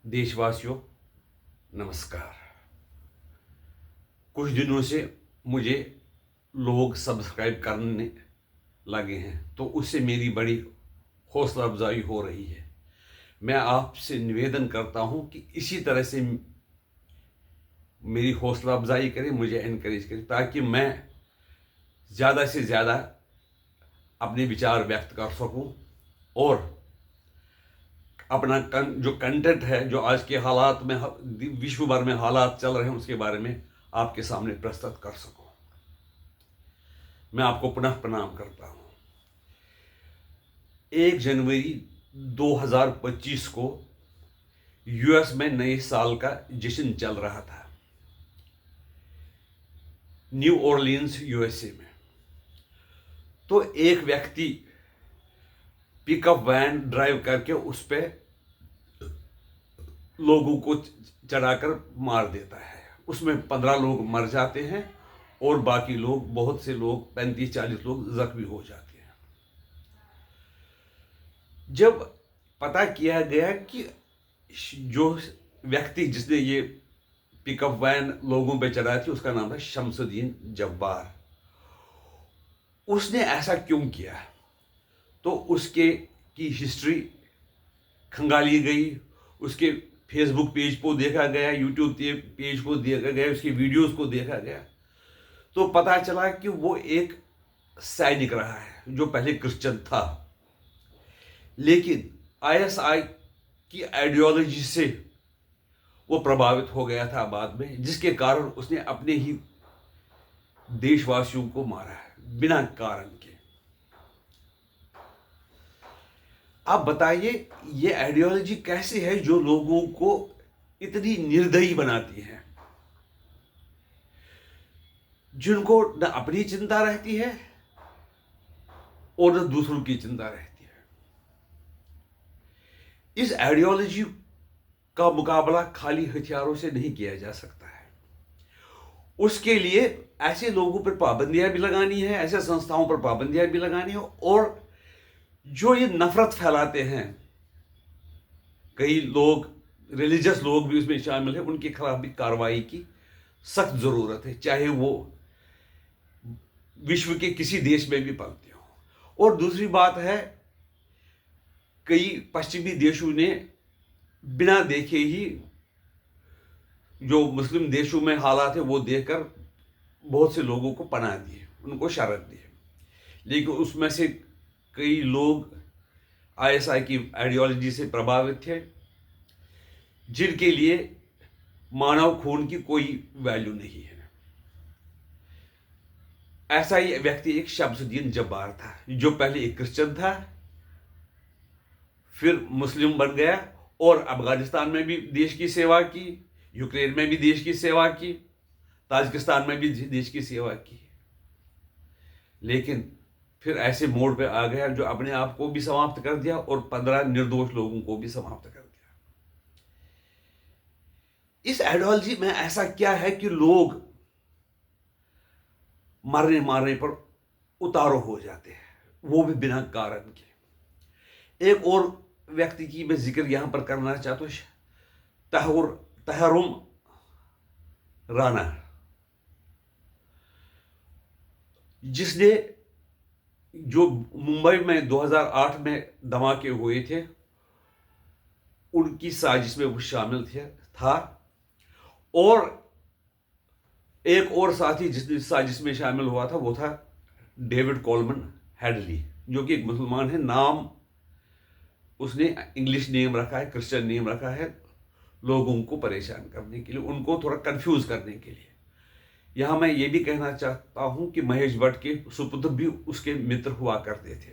देशवासियों, नमस्कार। कुछ दिनों से मुझे लोग सब्सक्राइब करने लगे हैं, तो उससे मेरी बड़ी हौसला अफजाई हो रही है। मैं आपसे निवेदन करता हूं कि इसी तरह से मेरी हौसला अफजाई करें, मुझे इनकरेज करें, ताकि मैं ज़्यादा से ज़्यादा अपने विचार व्यक्त कर सकूं और अपना जो कंटेंट है, जो आज के हालात में विश्व भर में हालात चल रहे हैं, उसके बारे में आपके सामने प्रस्तुत कर सकूं। मैं आपको पुनः प्रणाम करता हूं। 1 जनवरी 2025 को यूएस में नए साल का जश्न चल रहा था, न्यू ऑरलियंस यूएसए में। तो एक व्यक्ति पिकअप वैन ड्राइव करके उस पर लोगों को चढ़ाकर मार देता है। उसमें 15 लोग मर जाते हैं और बाकी लोग, बहुत से लोग, 35-40 लोग जख्मी हो जाते हैं। जब पता किया गया कि जो व्यक्ति जिसने ये पिकअप वैन लोगों पे चढ़ाई थी, उसका नाम था शमसुद्दीन जब्बार। उसने ऐसा क्यों किया, तो उसके की हिस्ट्री खंगाली गई। उसके फेसबुक पेज को देखा गया, यूट्यूब पेज को देखा गया, उसकी वीडियोस को देखा गया, तो पता चला कि वो एक सैनिक रहा है जो पहले क्रिश्चियन था, लेकिन आईएसआई की आइडियोलॉजी से वो प्रभावित हो गया था बाद में, जिसके कारण उसने अपने ही देशवासियों को मारा है बिना कारण के। आप बताइए, ये आइडियोलॉजी कैसे है जो लोगों को इतनी निर्दयी बनाती है, जिनको न अपनी चिंता रहती है और न दूसरों की चिंता रहती है। इस आइडियोलॉजी का मुकाबला खाली हथियारों से नहीं किया जा सकता है। उसके लिए ऐसे लोगों पर पाबंदियां भी लगानी है, ऐसे संस्थाओं पर पाबंदियां भी लगानी है, और जो ये नफरत फैलाते हैं, कई लोग, रिलीजियस लोग भी उसमें शामिल हैं, उनके खिलाफ भी कार्रवाई की सख्त जरूरत है, चाहे वो विश्व के किसी देश में भी पलते हो। और दूसरी बात है, कई पश्चिमी देशों ने बिना देखे ही, जो मुस्लिम देशों में हालात है वो देखकर बहुत से लोगों को पनाह दिए, उनको शरण दी। लेकिन उसमें से कई लोग आईएसआई की आइडियोलॉजी से प्रभावित थे, जिनके लिए मानव खून की कोई वैल्यू नहीं है। ऐसा ही व्यक्ति एक शमसुद्दीन जब्बार था, जो पहले एक क्रिश्चियन था, फिर मुस्लिम बन गया और अफगानिस्तान में भी देश की सेवा की, यूक्रेन में भी देश की सेवा की, ताजिकिस्तान में भी देश की सेवा की। लेकिन फिर ऐसे मोड़ पे आ गया जो अपने आप को भी समाप्त कर दिया और 15 निर्दोष लोगों को भी समाप्त कर दिया। इस आइडियोलॉजी में ऐसा क्या है कि लोग मरने मारने पर उतारू हो जाते हैं, वो भी बिना कारण के। एक और व्यक्ति की मैं जिक्र यहां पर करना चाहता हूं, तहरुम राणा, जिसने, जो मुंबई में 2008 में धमाके हुए थे, उनकी साजिश में वो शामिल था। और एक और साथी जिसने साजिश में शामिल हुआ था, वो था डेविड कोलमन हेडली, जो कि एक मुसलमान है। नाम उसने इंग्लिश नेम रखा है, क्रिश्चियन नेम रखा है, लोगों को परेशान करने के लिए, उनको थोड़ा कंफ्यूज करने के लिए। यहां मैं ये भी कहना चाहता हूं कि महेश भट्ट के सुपुत्र भी उसके मित्र हुआ करते थे।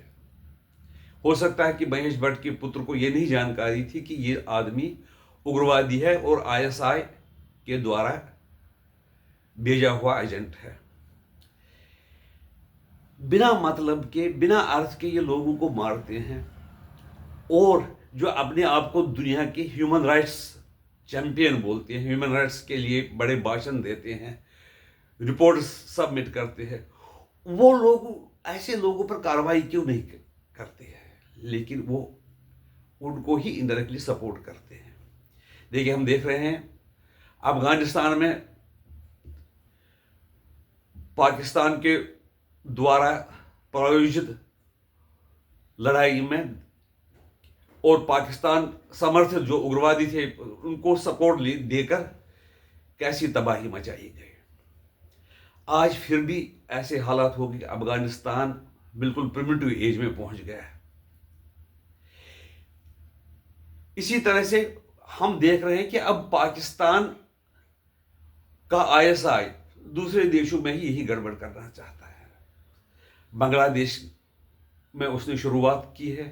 हो सकता है कि महेश भट्ट के पुत्र को यह नहीं जानकारी थी कि ये आदमी उग्रवादी है और आईएसआई के द्वारा भेजा हुआ एजेंट है। बिना मतलब के, बिना अर्थ के ये लोगों को मारते हैं, और जो अपने आप को दुनिया के ह्यूमन राइट्स चैंपियन बोलते हैं, ह्यूमन राइट्स के लिए बड़े भाषण देते हैं, रिपोर्ट सबमिट करते हैं, वो लोग ऐसे लोगों पर कार्रवाई क्यों नहीं करते हैं, लेकिन वो उनको ही इनडायरेक्टली सपोर्ट करते हैं। देखिए, हम देख रहे हैं अफगानिस्तान में पाकिस्तान के द्वारा प्रायोजित लड़ाई में और पाकिस्तान समर्थित जो उग्रवादी थे उनको सपोर्ट देकर कैसी तबाही मचाई गई। आज फिर भी ऐसे हालात हो गए कि अफगानिस्तान बिल्कुल प्रिमिटिव एज में पहुंच गया है। इसी तरह से हम देख रहे हैं कि अब पाकिस्तान का आईएसआई दूसरे देशों में ही यही गड़बड़ करना चाहता है। बांग्लादेश में उसने शुरुआत की है।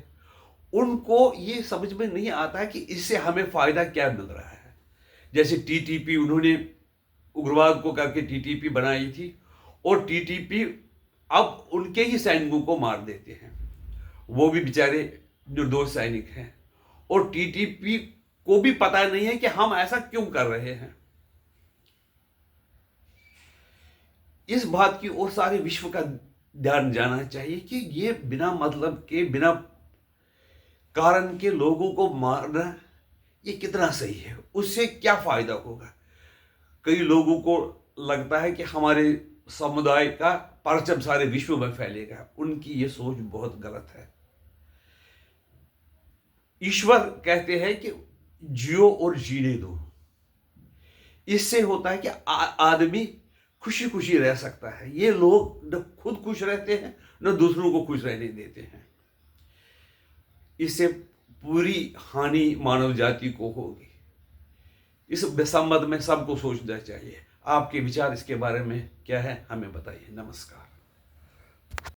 उनको ये समझ में नहीं आता है कि इससे हमें फायदा क्या मिल रहा है। जैसे टीटीपी, उन्होंने उग्रवाद को करके टीटीपी बनाई थी और टीटीपी अब उनके ही सैनिकों को मार देते हैं। वो भी बेचारे निर्दोष सैनिक हैं और टीटीपी को भी पता नहीं है कि हम ऐसा क्यों कर रहे हैं। इस बात की ओर सारे विश्व का ध्यान जाना चाहिए कि ये बिना मतलब के, बिना कारण के लोगों को मारना ये कितना सही है, उससे क्या फायदा होगा। कई लोगों को लगता है कि हमारे समुदाय का परचम सारे विश्व में फैलेगा। उनकी ये सोच बहुत गलत है। ईश्वर कहते हैं कि जियो और जीने दो। इससे होता है कि आदमी खुशी खुशी रह सकता है। ये लोग न खुद खुश रहते हैं न दूसरों को खुश रहने देते हैं। इससे पूरी हानि मानव जाति को होगी। इस संबंध में सबको सोचना चाहिए। आपके विचार इसके बारे में क्या है, हमें बताइए। नमस्कार।